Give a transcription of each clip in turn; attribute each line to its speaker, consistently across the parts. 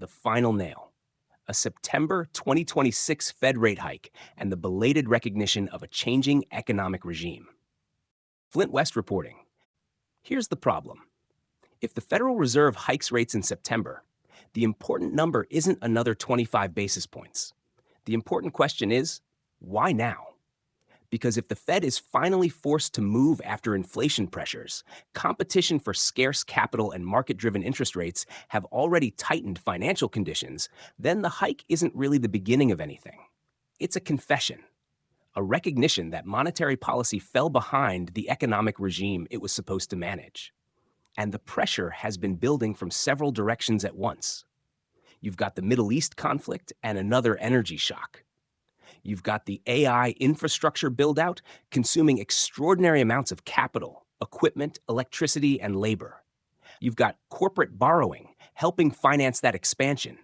Speaker 1: the final nail, a September 2026 Fed rate hike and the belated recognition of a changing economic regime. Flint West reporting. Here's the problem. If the Federal Reserve hikes rates in September, the important number isn't another 25 basis points. The important question is, why now? Because if the Fed is finally forced to move after inflation pressures, competition for scarce capital and market-driven interest rates have already tightened financial conditions, then the hike isn't really the beginning of anything. It's a confession, a recognition that monetary policy fell behind the economic regime it was supposed to manage. And the pressure has been building from several directions at once. You've got the Middle East conflict and another energy shock. You've got the AI infrastructure build-out consuming extraordinary amounts of capital, equipment, electricity, and labor. You've got corporate borrowing helping finance that expansion.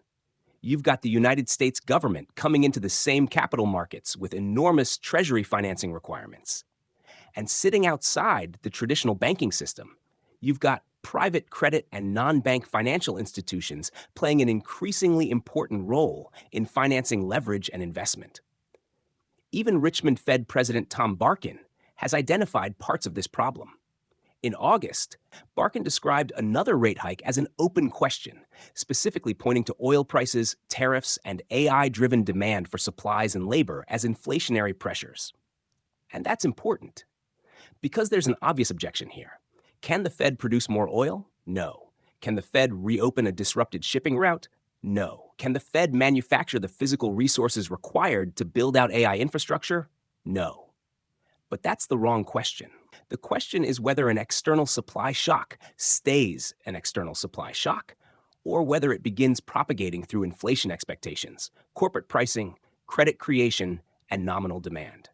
Speaker 1: You've got the United States government coming into the same capital markets with enormous treasury financing requirements. And sitting outside the traditional banking system, you've got private credit and non-bank financial institutions playing an increasingly important role in financing leverage and investment. Even Richmond Fed President Tom Barkin has identified parts of this problem. In August, Barkin described another rate hike as an open question, specifically pointing to oil prices, tariffs, and AI-driven demand for supplies and labor as inflationary pressures. And that's important, because there's an obvious objection here. Can the Fed produce more oil? No. Can the Fed reopen a disrupted shipping route? No. Can the Fed manufacture the physical resources required to build out AI infrastructure? No. But that's the wrong question. The question is whether an external supply shock stays an external supply shock, or whether it begins propagating through inflation expectations, corporate pricing, credit creation, and nominal demand.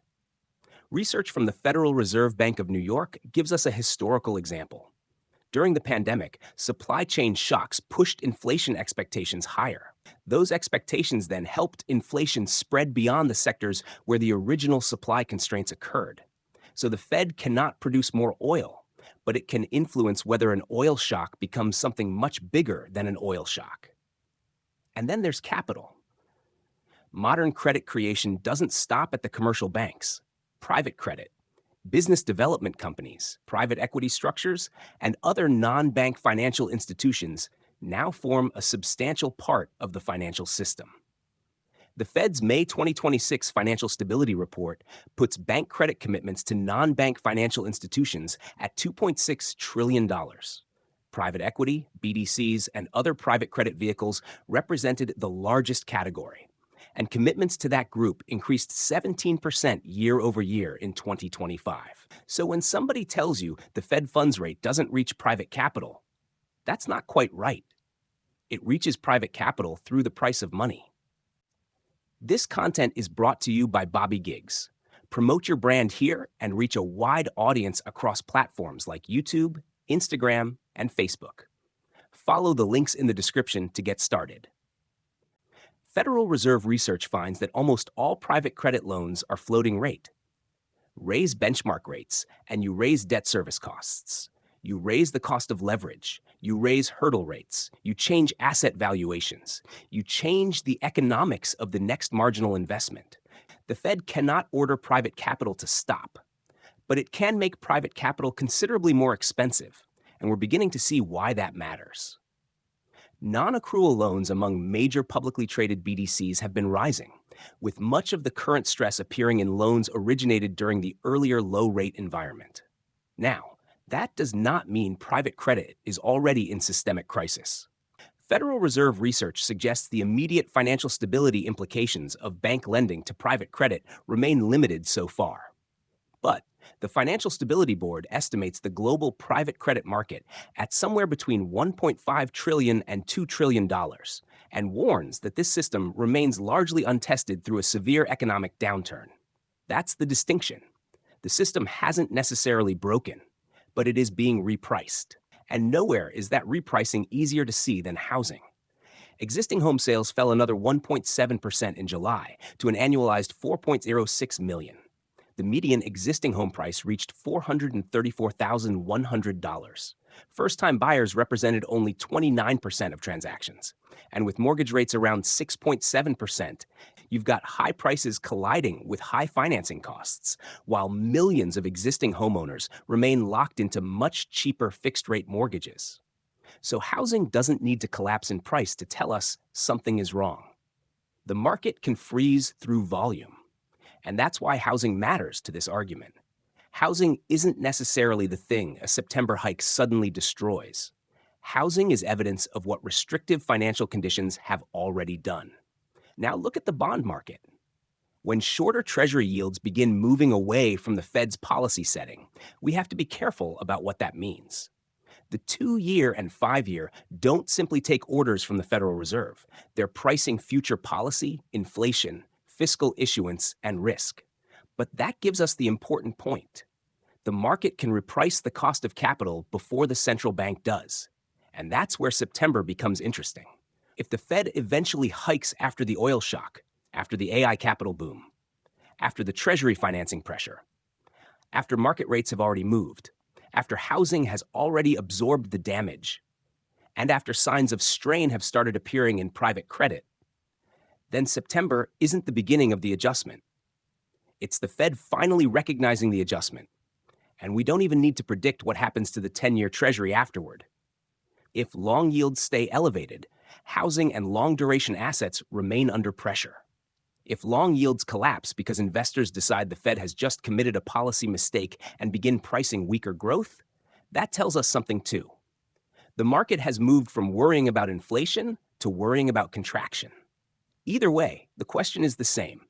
Speaker 1: Research from the Federal Reserve Bank of New York gives us a historical example. During the pandemic, supply chain shocks pushed inflation expectations higher. Those expectations then helped inflation spread beyond the sectors where the original supply constraints occurred. So the Fed cannot produce more oil, but it can influence whether an oil shock becomes something much bigger than an oil shock. And then there's capital. Modern credit creation doesn't stop at the commercial banks. Private credit, business development companies, private equity structures, and other non-bank financial institutions now form a substantial part of the financial system. The Fed's May 2026 Financial Stability Report puts bank credit commitments to non-bank financial institutions at $2.6 trillion. Private equity, BDCs, and other private credit vehicles represented the largest category, and commitments to that group increased 17% year over year in 2025. So when somebody tells you the Fed funds rate doesn't reach private capital, that's not quite right. It reaches private capital through the price of money. This content is brought to you by Bobby Giggs. Promote your brand here and reach a wide audience across platforms like YouTube, Instagram, and Facebook. Follow the links in the description to get started. Federal Reserve research finds that almost all private credit loans are floating rate. Raise benchmark rates, and you raise debt service costs. You raise the cost of leverage. You raise hurdle rates. You change asset valuations. You change the economics of the next marginal investment. The Fed cannot order private capital to stop, but it can make private capital considerably more expensive, and we're beginning to see why that matters. Non-accrual loans among major publicly traded BDCs have been rising, with much of the current stress appearing in loans originated during the earlier low-rate environment. Now, that does not mean private credit is already in systemic crisis. Federal Reserve research suggests the immediate financial stability implications of bank lending to private credit remain limited so far. But the Financial Stability Board estimates the global private credit market at somewhere between $1.5 trillion and $2 trillion, and warns that this system remains largely untested through a severe economic downturn. That's the distinction. The system hasn't necessarily broken, but it is being repriced. And nowhere is that repricing easier to see than housing. Existing home sales fell another 1.7% in July to an annualized 4.06 million. The median existing home price reached $434,100, First-time buyers represented only 29% of transactions. And with mortgage rates around 6.7%, you've got high prices colliding with high financing costs, while millions of existing homeowners remain locked into much cheaper fixed-rate mortgages. So housing doesn't need to collapse in price to tell us something is wrong. The market can freeze through volume. And that's why housing matters to this argument. Housing isn't necessarily the thing a September hike suddenly destroys. Housing is evidence of what restrictive financial conditions have already done. Now look at the bond market. When shorter Treasury yields begin moving away from the Fed's policy setting, we have to be careful about what that means. The 2-year and 5-year don't simply take orders from the Federal Reserve. They're pricing future policy, inflation, fiscal issuance, and risk. But that gives us the important point. The market can reprice the cost of capital before the central bank does. And that's where September becomes interesting. If the Fed eventually hikes after the oil shock, after the AI capital boom, after the Treasury financing pressure, after market rates have already moved, after housing has already absorbed the damage, and after signs of strain have started appearing in private credit, then September isn't the beginning of the adjustment. It's the Fed finally recognizing the adjustment. And we don't even need to predict what happens to the 10-year Treasury afterward. If long yields stay elevated, housing and long-duration assets remain under pressure. If long yields collapse because investors decide the Fed has just committed a policy mistake and begin pricing weaker growth, that tells us something too. The market has moved from worrying about inflation to worrying about contraction. Either way, the question is the same.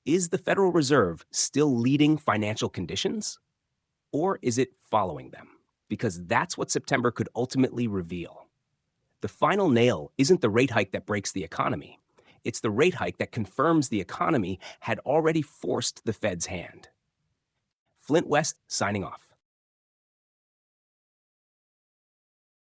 Speaker 1: Is the Federal Reserve still leading financial conditions? Or is it following them? Because that's what September could ultimately reveal. The final nail isn't the rate hike that breaks the economy. It's the rate hike that confirms the economy had already forced the Fed's hand. Flint West signing off.